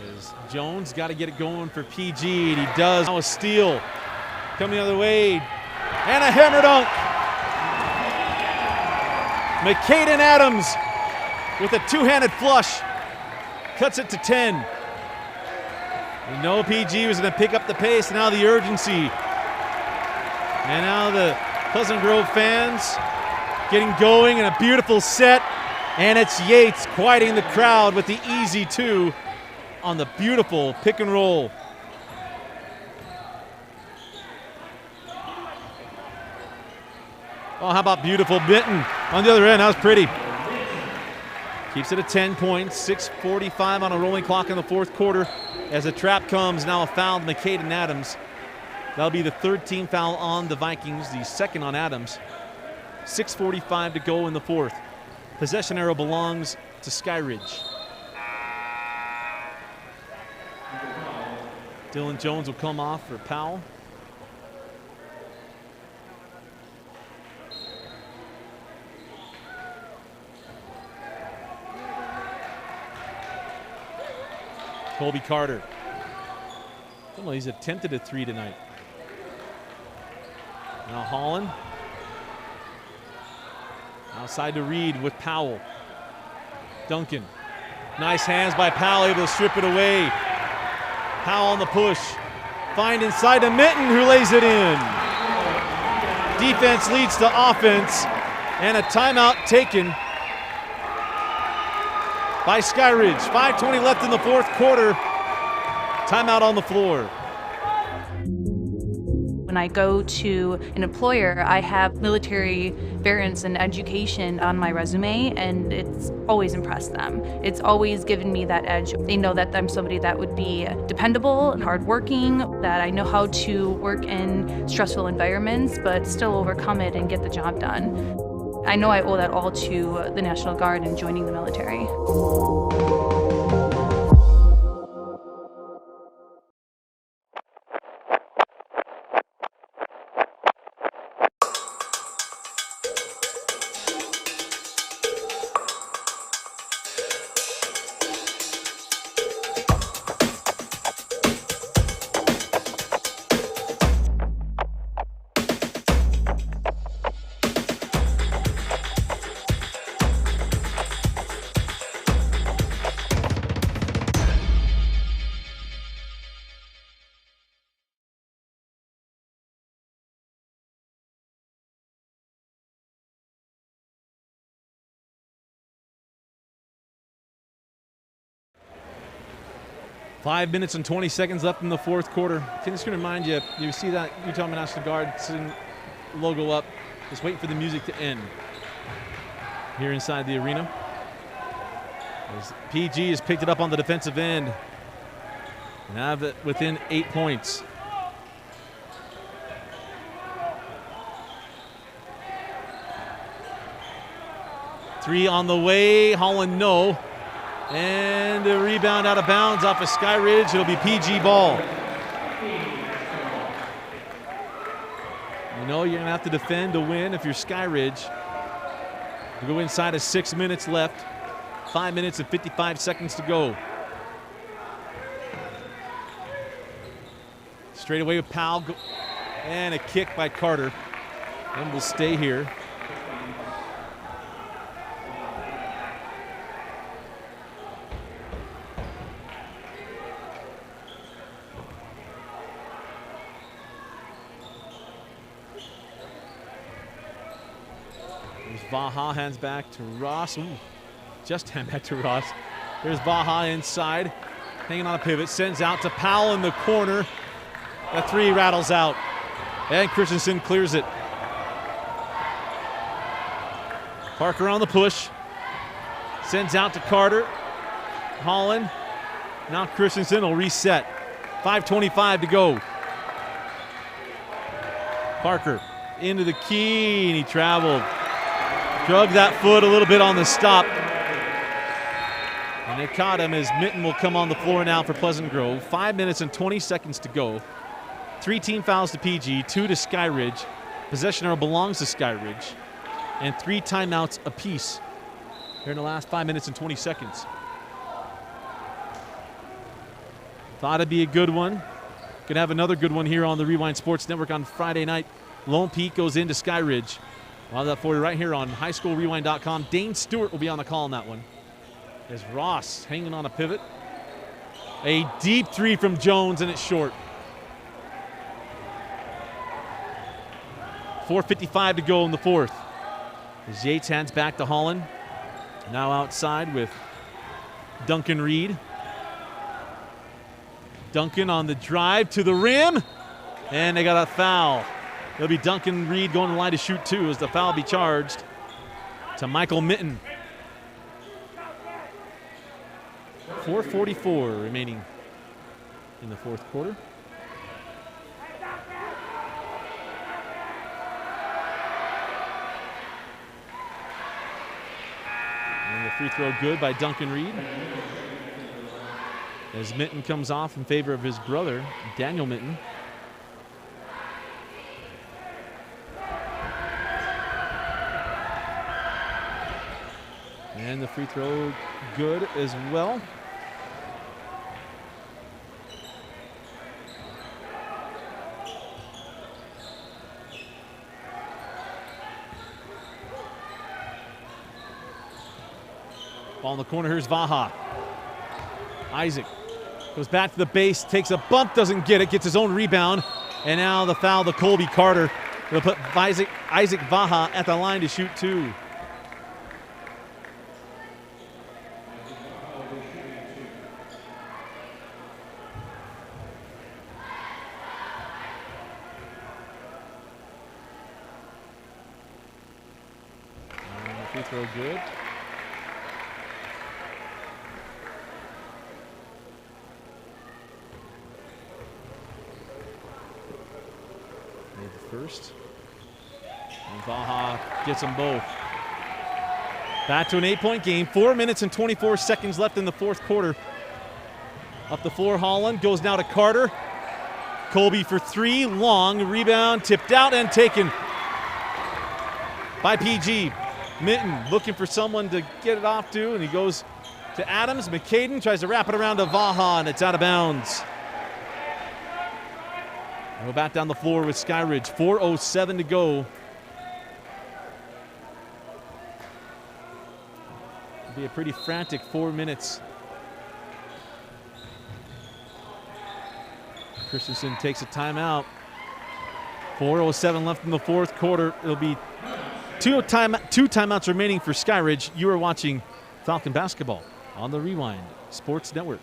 As Jones got to get it going for PG, and he does. Now a steal coming the other way, and a hammer dunk. McCaden Adams with a two-handed flush cuts it to 10. We know PG was going to pick up the pace, and now the urgency. And now the Pleasant Grove fans getting going in a beautiful set, and it's Yates quieting the crowd with the easy two on the beautiful pick and roll. Oh, how about beautiful Benton on the other end? That was pretty. Keeps it at 10 points, 6:45 on a rolling clock in the fourth quarter. As a trap comes, now a foul to McCaden Adams. That'll be the third team foul on the Vikings, the second on Adams. 6:45 to go in the fourth. Possession arrow belongs to Skyridge. Dylan Jones will come off for Powell. Colby Carter. Well, he's attempted a three tonight. Now Holland. Outside to Reed with Powell. Duncan. Nice hands by Powell, able to strip it away. Powell on the push. Find inside to Minton, who lays it in. Defense leads to offense, and a timeout taken by Skyridge. 5:20 left in the fourth quarter. Timeout on the floor. When I go to an employer, I have military variance and education on my resume, and it's always impressed them. It's always given me that edge. They know that I'm somebody that would be dependable and hardworking, that I know how to work in stressful environments, but still overcome it and get the job done. I know I owe that all to the National Guard and joining the military. 5 minutes and 20 seconds left in the fourth quarter. I'm just going to remind you, you see that Utah National Guard logo up. Just waiting for the music to end here inside the arena. As PG has picked it up on the defensive end and have it within 8 points. Three on the way, Holland no. And a rebound out of bounds off of Skyridge. It'll be PG ball. You know you're going to have to defend to win if you're Skyridge. You go inside of 6 minutes left. 5 minutes and 55 seconds to go. Straight away with Powell. And a kick by Carter. And we'll stay here. Vaha hands back to Ross. Ooh, just hand back to Ross. There's Vaha inside, hanging on a pivot, sends out to Powell in the corner. The three rattles out, and Christensen clears it. Parker on the push, sends out to Carter. Holland, now Christensen will reset. 5:25 to go. Parker into the key, and he traveled. Drug that foot a little bit on the stop. And they caught him as Minton will come on the floor now for Pleasant Grove. 5 minutes and 20 seconds to go. 3 team fouls to PG, 2 to Skyridge. Possession arrow belongs to Skyridge. And 3 timeouts apiece here in the last 5 minutes and 20 seconds. Thought it'd be a good one. Could have another good one here on the Rewind Sports Network on Friday night. Lone Peak goes into Skyridge. We'll have that for you right here on highschoolrewind.com. Dane Stewart will be on the call on that one. As Ross hanging on a pivot. A deep three from Jones, and it's short. 4:55 to go in the fourth. As Yates hands back to Holland. Now outside with Duncan Reed. Duncan on the drive to the rim. And they got a foul. It'll be Duncan Reed going to the line to shoot two as the foul be charged to Michael Mitten. 4:44 remaining in the fourth quarter. And the free throw good by Duncan Reed. As Mitten comes off in favor of his brother, Daniel Mitten. And the free throw good as well. Ball in the corner, here's Vaha. Isaac goes back to the base, takes a bump, doesn't get it, gets his own rebound. And now the foul to Colby Carter. They'll put Isaac Vaha at the line to shoot two. And the free throw good. First. And Vaha gets them both. Back to an 8-point game. 4 minutes and 24 seconds left in the fourth quarter. Up the floor, Holland goes now to Carter. Colby for three, long rebound, tipped out and taken by PG. Mitten looking for someone to get it off to, and he goes to Adams. McCaden tries to wrap it around to Vaha, and it's out of bounds. We're back down the floor with Skyridge. 4:07 to go. It'll be a pretty frantic 4 minutes. Christensen takes a timeout. 4:07 left in the fourth quarter. It'll be two timeouts remaining for Skyridge. You are watching Falcon basketball on the Rewind Sports Network.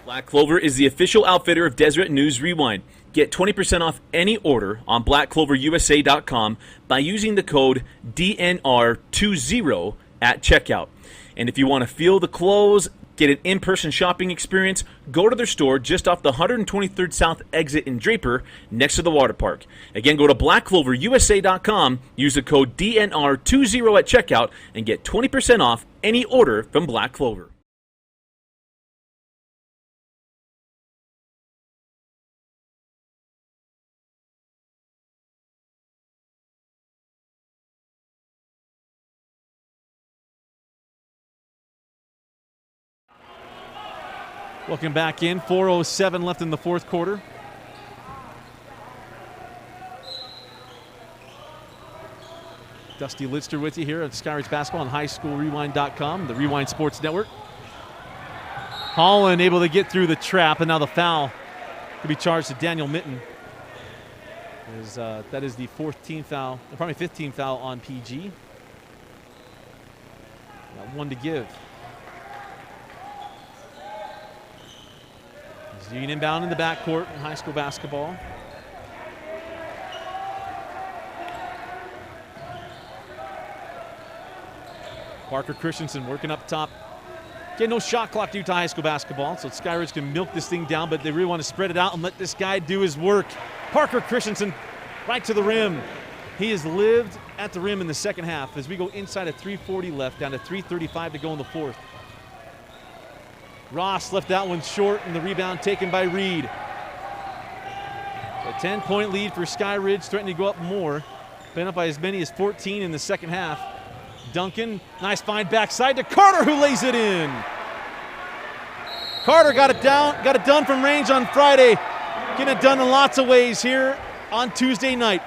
Black Clover is the official outfitter of Deseret News Rewind. Get 20% off any order on blackcloverusa.com by using the code DNR20 at checkout. And if you want to feel the clothes, get an in-person shopping experience, go to their store just off the 123rd South exit in Draper next to the water park. Again, go to blackcloverusa.com, use the code DNR20 at checkout, and get 20% off any order from Black Clover. Welcome back in. 4:07 left in the fourth quarter. Dusty Litster with you here at Skyridge Basketball on highschoolrewind.com, the Rewind Sports Network. Holland able to get through the trap, and now the foul could be charged to Daniel Mitten. That is the 14th foul, probably 15th foul on PG. Got one to give. Union inbound in the backcourt in high school basketball. Parker Christensen working up top. Again, no shot clock due to high school basketball, so Skyridge can milk this thing down, but they really want to spread it out and let this guy do his work. Parker Christensen right to the rim. He has lived at the rim in the second half as we go inside at 3:40 left, down to 3:35 to go in the fourth. Ross left that one short, and the rebound taken by Reed. A 10-point lead for Skyridge, threatening to go up more. Been up by as many as 14 in the second half. Duncan, nice find backside to Carter, who lays it in. Carter got it done from range on Friday. Getting it done in lots of ways here on Tuesday night.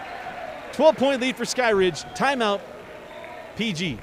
12-point lead for Skyridge. Timeout, PG.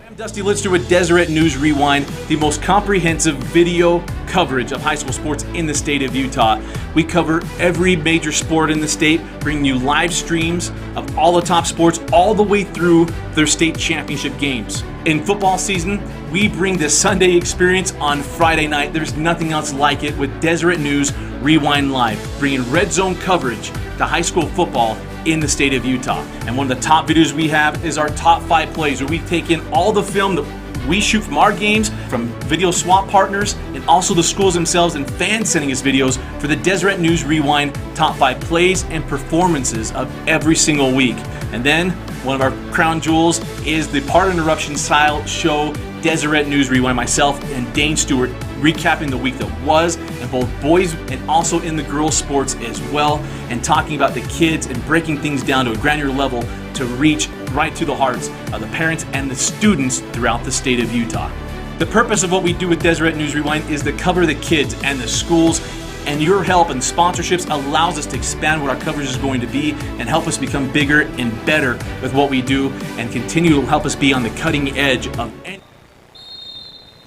I'm Dusty Lidster with Deseret News Rewind, the most comprehensive video coverage of high school sports in the state of Utah. We cover every major sport in the state, bringing you live streams of all the top sports all the way through their state championship games. In football season, we bring the Sunday experience on Friday night. There's nothing else like it with Deseret News Rewind Live, bringing red zone coverage to high school football in the state of Utah. And one of the top videos we have is our top 5 plays, where we've taken all the film that we shoot from our games, from video swap partners, and also the schools themselves and fans sending us videos for the Deseret News Rewind top 5 plays and performances of every single week. And then one of our crown jewels is the part interruption style show, Deseret News Rewind. Myself and Dane Stewart recapping the week that was, in both boys and also in the girls sports as well, and talking about the kids and breaking things down to a granular level to reach right to the hearts of the parents and the students throughout the state of Utah. The purpose of what we do with Deseret News Rewind is to cover the kids and the schools, and your help and sponsorships allows us to expand what our coverage is going to be and help us become bigger and better with what we do, and continue to help us be on the cutting edge of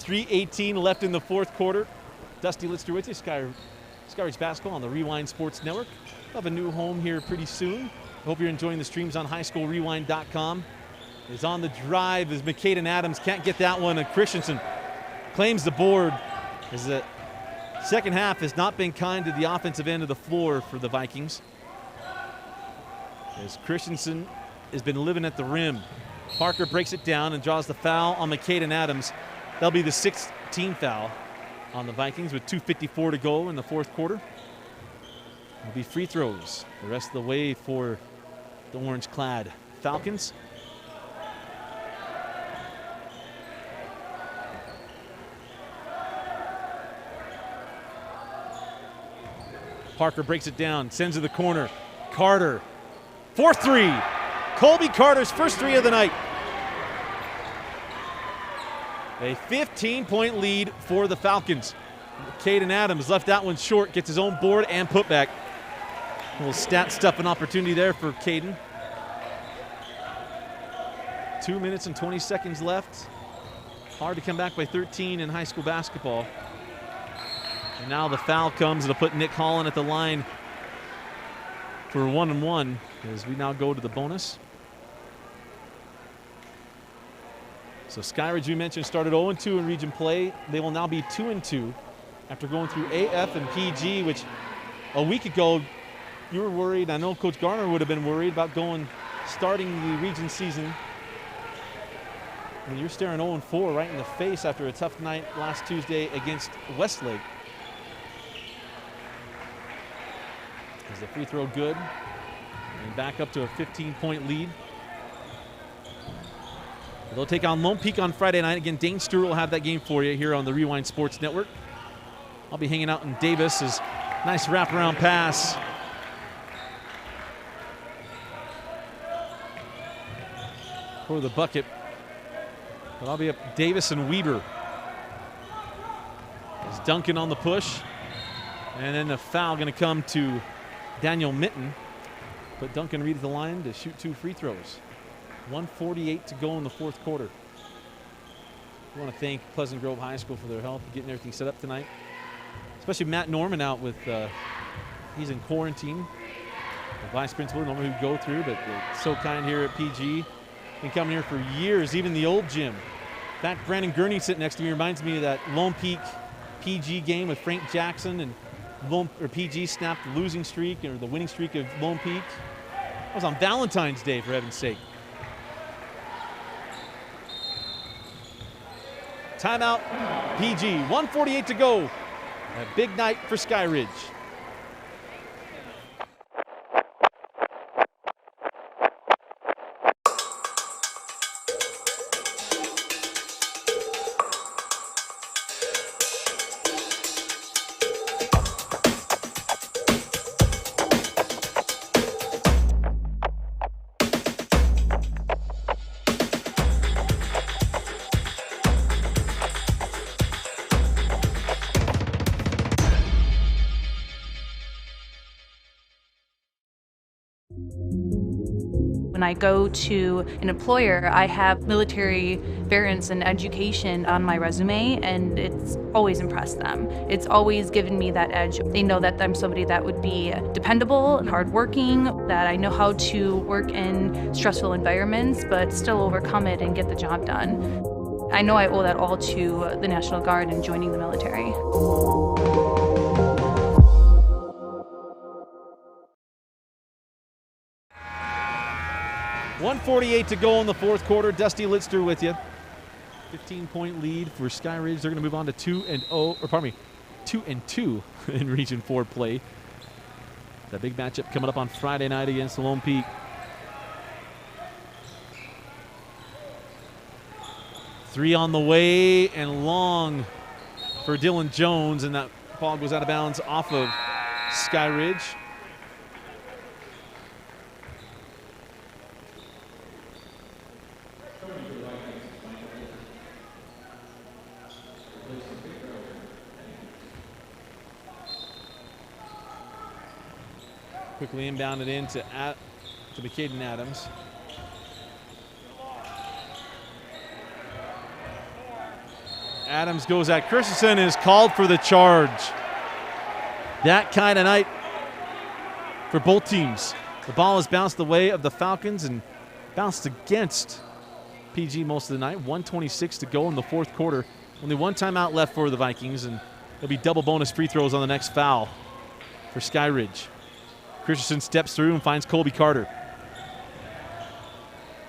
3:18 left in the fourth quarter. Dusty Lidster with you, Skyridge Basketball on the Rewind Sports Network. We'll have a new home here pretty soon. Hope you're enjoying the streams on highschoolrewind.com. Is on the drive as McCaden Adams can't get that one, and Christensen claims the board. As the second half has not been kind to the offensive end of the floor for the Vikings, as Christensen has been living at the rim. Parker breaks it down and draws the foul on McCaden Adams. That'll be the 6th team foul on the Vikings with 2:54 to go in the fourth quarter. It'll be free throws the rest of the way for the orange-clad Falcons. Parker breaks it down, sends to the corner. Carter, 4-3. Colby Carter's first 3 of the night. A 15-point lead for the Falcons. Caden Adams left that one short, gets his own board and putback. A little stat stuffing opportunity there for Caden. 2 minutes and 20 seconds left. Hard to come back by 13 in high school basketball. And now the foul comes. It'll put Nick Holland at the line for 1-and-1 as we now go to the bonus. So Skyridge, we mentioned, started 0-2 in region play. They will now be 2-2 after going through AF and PG, which a week ago you were worried. I know Coach Garner would have been worried about starting the region season when you're staring 0-4 right in the face after a tough night last Tuesday against Westlake. Is the free throw good? And back up to a 15-point lead. They'll take on Lone Peak on Friday night. Again, Dane Stewart will have that game for you here on the Rewind Sports Network. I'll be hanging out in Davis. As nice wraparound pass. For the bucket. But I'll be up Davis and Weber. As Duncan on the push. And then the foul going to come to Daniel Mitten. But Duncan Reed at the line to shoot 2 free throws. 1:48 to go in the fourth quarter. I want to thank Pleasant Grove High School for their help getting everything set up tonight. Especially Matt Norman out with, he's in quarantine. The vice principal, normally would go through, but they're so kind here at PG. Been coming here for years, even the old gym. In fact, Brandon Gurney sitting next to me reminds me of that Lone Peak PG game with Frank Jackson, and PG snapped the losing streak or the winning streak of Lone Peak. That was on Valentine's Day, for heaven's sake. Timeout, PG. 1:48 to go. A big night for Skyridge. When I go to an employer, I have military variants and education on my resume, and it's always impressed them. It's always given me that edge. They know that I'm somebody that would be dependable and hardworking, that I know how to work in stressful environments, but still overcome it and get the job done. I know I owe that all to the National Guard and joining the military. 1:48 to go in the fourth quarter. Dusty Litzter with you. 15-point lead for Skyridge. They're going to move on to 2-2 in Region 4 play. The big matchup coming up on Friday night against Lone Peak. Three on the way and long for Dylan Jones, and that ball goes out of bounds off of Skyridge. Quickly inbounded in to McCaden Adams. Adams goes at Christensen and is called for the charge. That kind of night for both teams. The ball has bounced the way of the Falcons and bounced against PG most of the night. 1:26 to go in the fourth quarter. Only one timeout left for the Vikings, and there'll be double bonus free throws on the next foul for Skyridge. Christensen steps through and finds Colby Carter.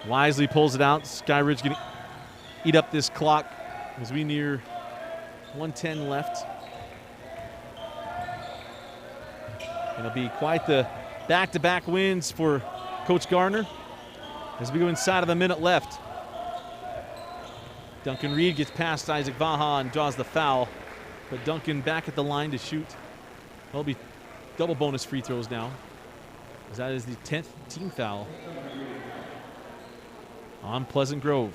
Wisely pulls it out. Skyridge going to eat up this clock as we near 1:10 left. It'll be quite the back-to-back wins for Coach Garner as we go inside of a minute left. Duncan Reed gets past Isaac Vaha and draws the foul, but Duncan back at the line to shoot. There'll be double bonus free throws now, as that is the 10th team foul on Pleasant Grove.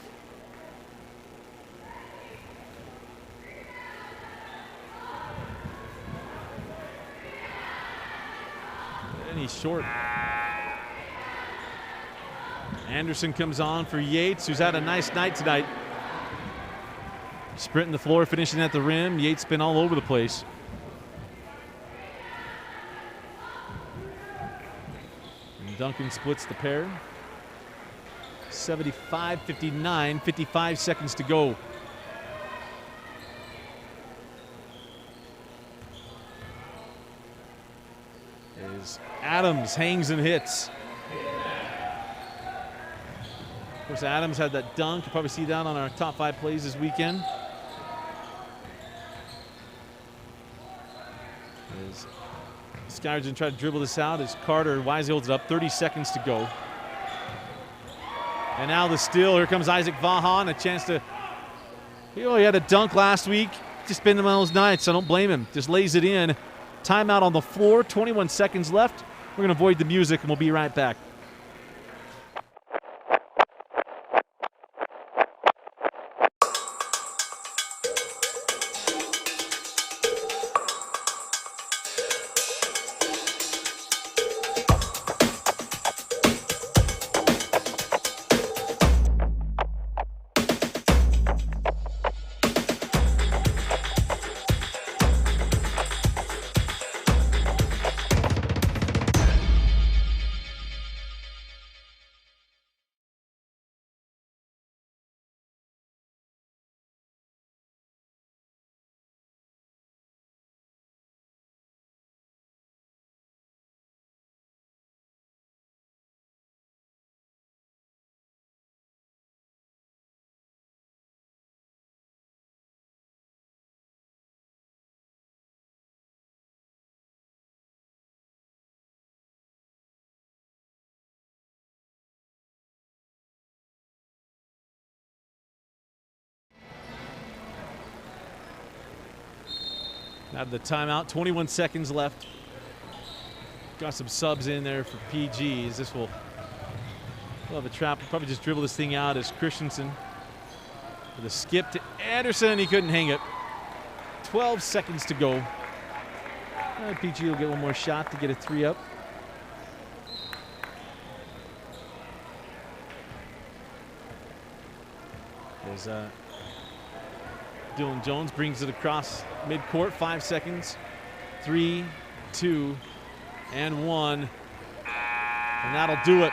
And he's short. Anderson comes on for Yates, who's had a nice night tonight. Sprinting the floor, finishing at the rim. Yates been all over the place. And Duncan splits the pair. 75-59, 55 seconds to go. As Adams hangs and hits. Of course, Adams had that dunk. You'll probably see that on our top 5 plays this weekend. As Skyridge going to try to dribble this out as Carter wisely holds it up. 30 seconds to go. And now the steal. Here comes Isaac Vahan. A chance to, he had a dunk last week. Just been one of those nights. I don't blame him. Just lays it in. Timeout on the floor. 21 seconds left. We're going to avoid the music and we'll be right back. Out of the timeout, 21 seconds left. Got some subs in there for PGs. This will we'll have a trap. We'll probably just dribble this thing out as Christensen with a skip to Anderson. He couldn't hang it. 12 seconds to go. PG will get one more shot to get a 3 up. As Dylan Jones brings it across midcourt, 5 seconds. 3, 2, and 1. And that'll do it.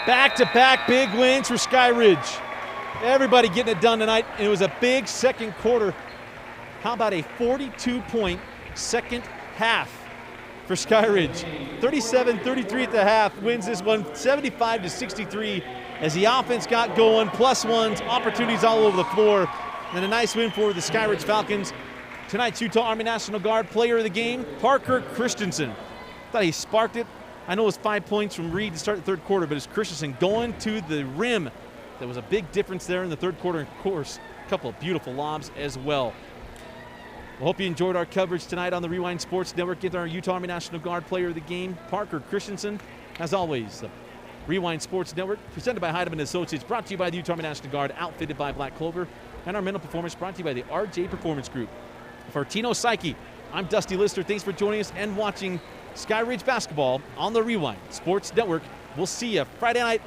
Back-to-back big wins for Skyridge. Everybody getting it done tonight. And it was a big second quarter. How about a 42-point second half for Skyridge? 37-33 at the half, wins this one 75-63 as the offense got going, plus ones, opportunities all over the floor, and a nice win for the Skyridge Falcons. Tonight's Utah Army National Guard player of the game, Parker Christensen. Thought he sparked it. I know it was 5 points from Reed to start the third quarter, but it's Christensen going to the rim. There was a big difference there in the third quarter, and of course, a couple of beautiful lobs as well. We hope you enjoyed our coverage tonight on the Rewind Sports Network. Get our Utah Army National Guard player of the game, Parker Christensen. As always, the Rewind Sports Network, presented by Heidemann Associates, brought to you by the Utah Army National Guard, outfitted by Black Clover, and our mental performance brought to you by the RJ Performance Group. For Tino Psyche, I'm Dusty Lister. Thanks for joining us and watching Skyridge basketball on the Rewind Sports Network. We'll see you Friday night